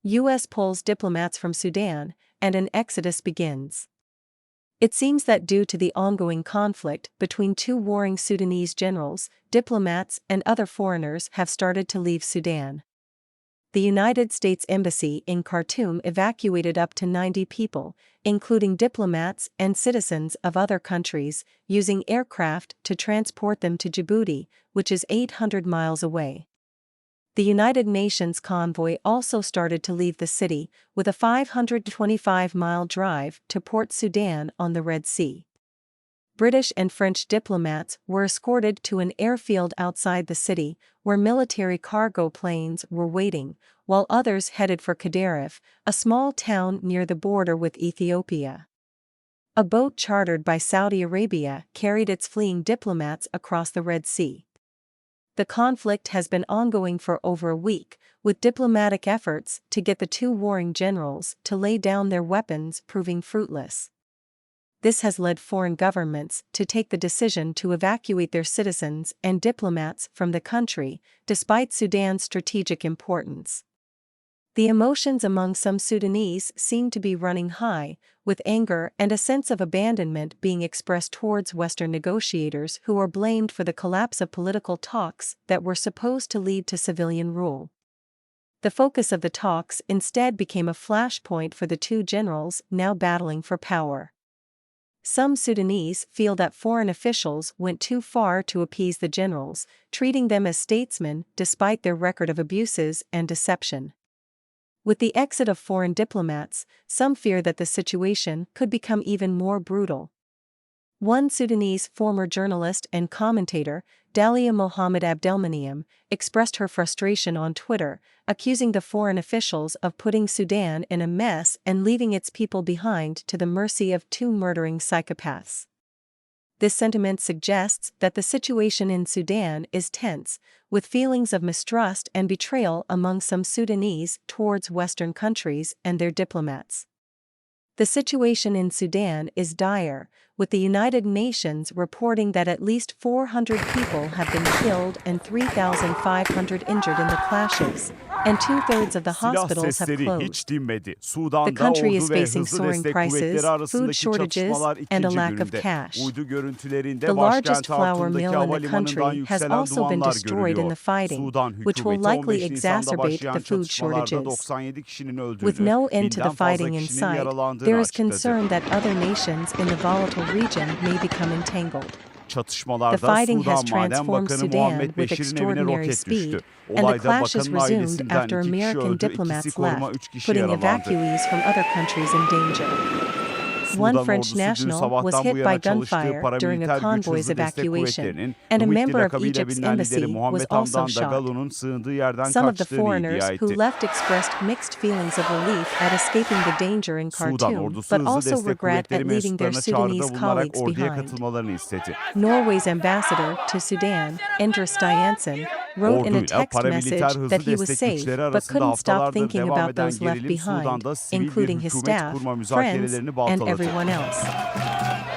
U.S. pulls diplomats from Sudan, and an exodus begins. It seems that due to the ongoing conflict between two warring Sudanese generals, diplomats and other foreigners have started to leave Sudan. The United States Embassy in Khartoum evacuated up to 90 people, including diplomats and citizens of other countries, using aircraft to transport them to Djibouti, which is 800 miles away. The United Nations convoy also started to leave the city, with a 525-mile drive to Port Sudan on the Red Sea. British and French diplomats were escorted to an airfield outside the city, where military cargo planes were waiting, while others headed for Qadarif, a small town near the border with Ethiopia. A boat chartered by Saudi Arabia carried its fleeing diplomats across the Red Sea. The conflict has been ongoing for over a week, with diplomatic efforts to get the two warring generals to lay down their weapons proving fruitless. This has led foreign governments to take the decision to evacuate their citizens and diplomats from the country, despite Sudan's strategic importance. The emotions among some Sudanese seem to be running high, with anger and a sense of abandonment being expressed towards Western negotiators who are blamed for the collapse of political talks that were supposed to lead to civilian rule. The focus of the talks instead became a flashpoint for the two generals now battling for power. Some Sudanese feel that foreign officials went too far to appease the generals, treating them as statesmen despite their record of abuses and deception. With the exit of foreign diplomats, some fear that the situation could become even more brutal. One Sudanese former journalist and commentator, Dalia Mohammed Abdelmaniam, expressed her frustration on Twitter, accusing the foreign officials of putting Sudan in a mess and leaving its people behind to the mercy of two murdering psychopaths. This sentiment suggests that the situation in Sudan is tense, with feelings of mistrust and betrayal among some Sudanese towards Western countries and their diplomats. The situation in Sudan is dire, with the United Nations reporting that at least 400 people have been killed and 3,500 injured in the clashes, and two-thirds of the hospitals have closed. The country is facing soaring prices, food shortages, and a lack of cash. The largest flour mill in the country has also been destroyed in the fighting, which will likely exacerbate the food shortages. With no end to the fighting in sight, there is concern that other nations in the volatile region may become entangled. The fighting has transformed Sudan with extraordinary speed, and the clashes resumed after American diplomats left, putting evacuees from other countries in danger. One French national was hit by gunfire during a convoy's evacuation, and a member of Egypt's embassy was also shot. Some of the foreigners who left expressed mixed feelings of relief at escaping the danger in Khartoum, but also regret at leaving their Sudanese colleagues behind. Norway's ambassador to Sudan, Endre Stiansen, wrote in a text message that he was safe but couldn't stop thinking about those left behind, including his staff, friends, and everyone else.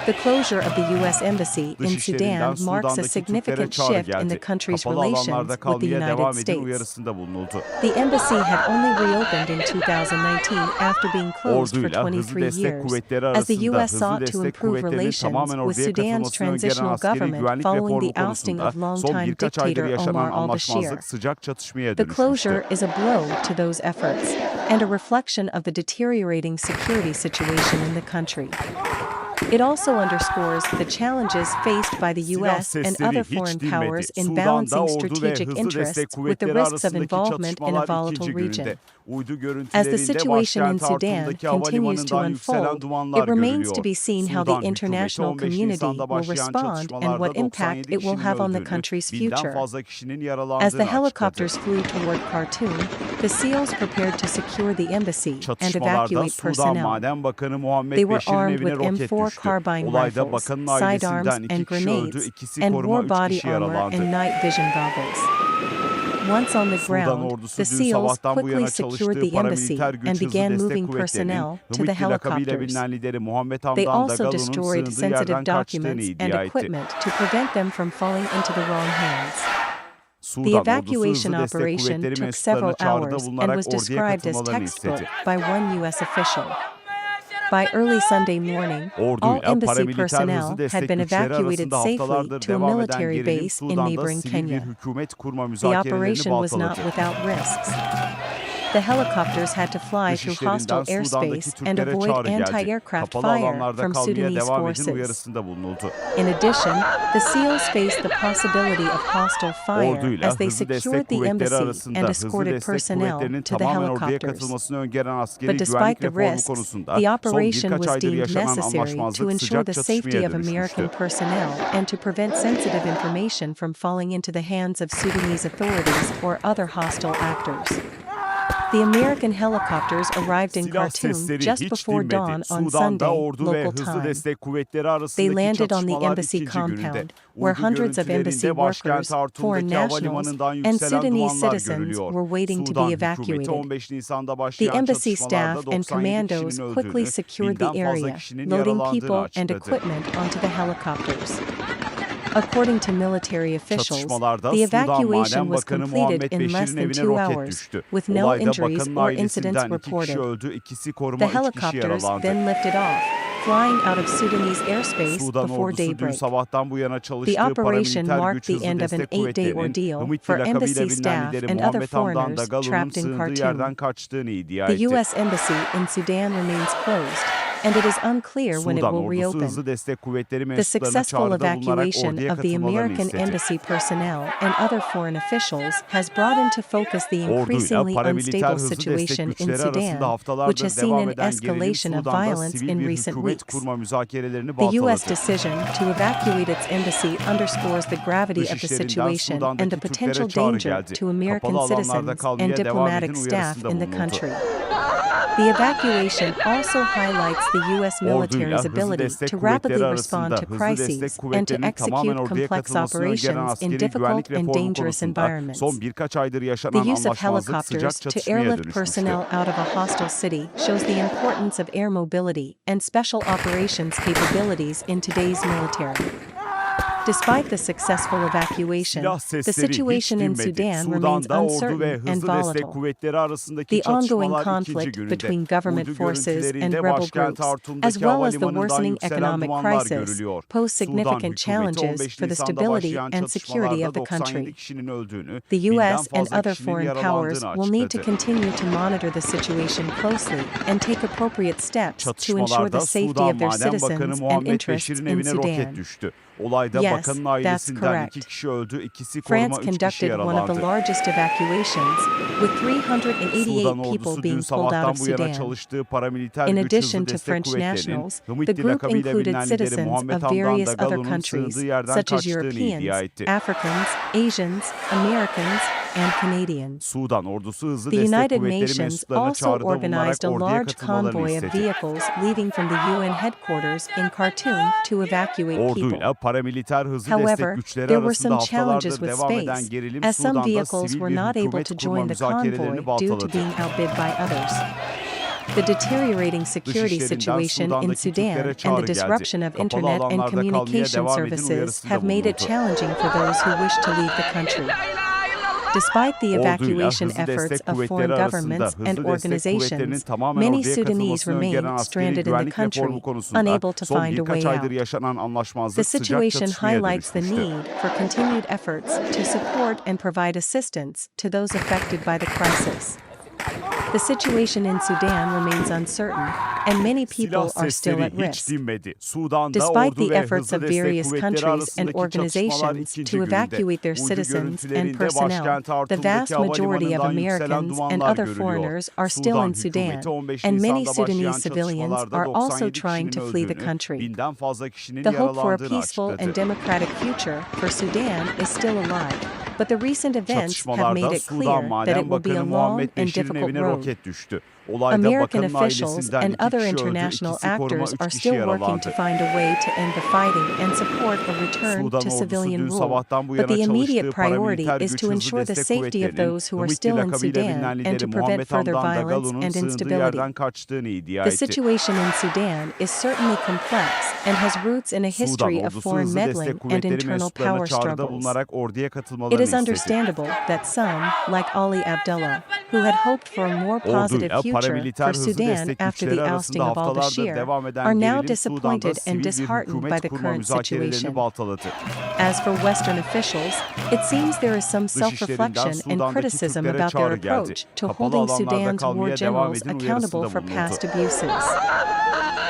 The closure of the U.S. Embassy in Sudan marks a significant shift in the country's relations with the United States. The embassy had only reopened in 2019 after being closed for 23 years, as the U.S. sought to improve relations with Sudan's transitional government following the ousting of longtime dictator Omar al-Bashir. The closure is a blow to those efforts, and a reflection of the deteriorating security situation in the country. It also underscores the challenges faced by the U.S. and other foreign powers in balancing strategic interests with the risks of involvement in a volatile region. As the situation in Sudan continues to unfold, it remains to be seen how the international community will respond and what impact it will have on the country's future. As the helicopters flew toward Khartoum, the SEALs prepared to secure the embassy and evacuate personnel. They were armed with M4 carbine rifles, sidearms and grenades, and wore body armor and night vision goggles. Once on the ground, the SEALs quickly secured the embassy and began moving personnel to the helicopters. They also destroyed sensitive documents and equipment to prevent them from falling into the wrong hands. The evacuation operation took several hours and was described as textbook by one U.S. official. By early Sunday morning, all embassy personnel had been evacuated safely to a military base in neighboring Kenya. The operation was not without risks. The helicopters had to fly through hostile airspace and avoid anti-aircraft fire from Sudanese forces. In addition, the SEALs faced the possibility of hostile fire as they secured the embassy and escorted personnel to the helicopters. But despite the risks, the operation was deemed necessary to ensure the safety of American personnel and to prevent sensitive information from falling into the hands of Sudanese authorities or other hostile actors. The American helicopters arrived in Khartoum just before dawn on Sunday, local time. They landed on the embassy compound, where hundreds of embassy workers, foreign nationals, and Sudanese citizens were waiting to be evacuated. The embassy staff and commandos quickly secured the area, loading people and equipment onto the helicopters. According to military officials, the evacuation was completed in less than 2 hours, with no injuries or incidents reported. The helicopters then lifted off, flying out of Sudanese airspace before daybreak. The operation marked the end of an 8-day ordeal for embassy staff and other foreigners trapped in Khartoum. The U.S. Embassy in Sudan remains closed, and it is unclear when it will reopen. The successful evacuation of the American embassy personnel and other foreign officials has brought into focus the increasingly unstable situation in Sudan, which has seen an escalation of violence in recent weeks. The U.S. decision to evacuate its embassy underscores the gravity of the situation and the potential danger to American citizens and diplomatic staff in the country. The evacuation also highlights the U.S. military's ability to rapidly respond to crises and to execute complex operations in difficult and dangerous environments. The use of helicopters to airlift personnel out of a hostile city shows the importance of air mobility and special operations capabilities in today's military. Despite the successful evacuation, the situation in Sudan remains uncertain and volatile. The ongoing conflict between government forces and rebel groups, as well as the worsening economic crisis, pose significant challenges for the stability and security of the country. The U.S. and other foreign powers will need to continue to monitor the situation closely and take appropriate steps to ensure the safety of their citizens and interests in Sudan. Yes, that's correct. France conducted one of the largest evacuations, with 388 people being pulled out of Sudan. In addition to French nationals, the group included citizens of various other countries, such as Europeans, Africans, Asians, Americans, and Canadians. The United Nations also organized a large convoy of vehicles leaving from the UN headquarters in Khartoum to evacuate people. However, there were some challenges with space, as some vehicles were not able to join the convoy due to being outbid by others. The deteriorating security situation in Sudan and the disruption of internet and communication services have made it challenging for those who wish to leave the country. Despite the evacuation efforts of foreign governments and organizations, many Sudanese remain stranded in the country, unable to find a way out. The situation highlights the need for continued efforts to support and provide assistance to those affected by the crisis. The situation in Sudan remains uncertain, and many people are still at risk. Despite the efforts of various countries and organizations to evacuate their citizens and personnel, the vast majority of Americans and other foreigners are still in Sudan, and many Sudanese civilians are also trying to flee the country. The hope for a peaceful and democratic future for Sudan is still alive, but the recent events have made it clear that it will be a long and difficult road. American officials and other international actors are still working to find a way to end the fighting and support a return to civilian rule, but the immediate priority is to ensure the safety of those who are still in Sudan and to prevent further violence and instability. The situation in Sudan is certainly complex and has roots in a history of foreign meddling and internal power struggles. It is is understandable that some, like Ali Abdullah, who had hoped for a more positive Orduyla future paramiliter for hızlı Sudan destek after güçleri the arasında ousting of haftalardır al-Bashir, devam eden are now gerilim disappointed Sudan'da and sivil bir disheartened by hükümet the kurma current müzakerelerini situation. baltaladı. As for Western officials, it seems there is some Dışişlerinden self-reflection and Sudan'daki criticism Türklere about their çağrı geldi. approach to Kapalı holding alanlarda Sudan's war kalmaya devam generals edin accountable uyarısında for bulunuldu. past abuses.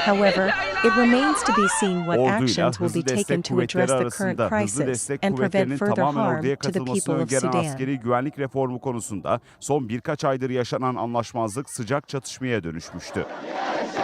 However, it remains to be seen what Orduyla actions will be hızlı taken destek to address kuvvetleri the current arasında hızlı crisis destek and prevent kuvvetlerinin further tamamen harm orduya to the katılmasını people of öngören Sudan. askeri güvenlik reformu konusunda son birkaç aydır yaşanan anlaşmazlık sıcak çatışmaya dönüşmüştü.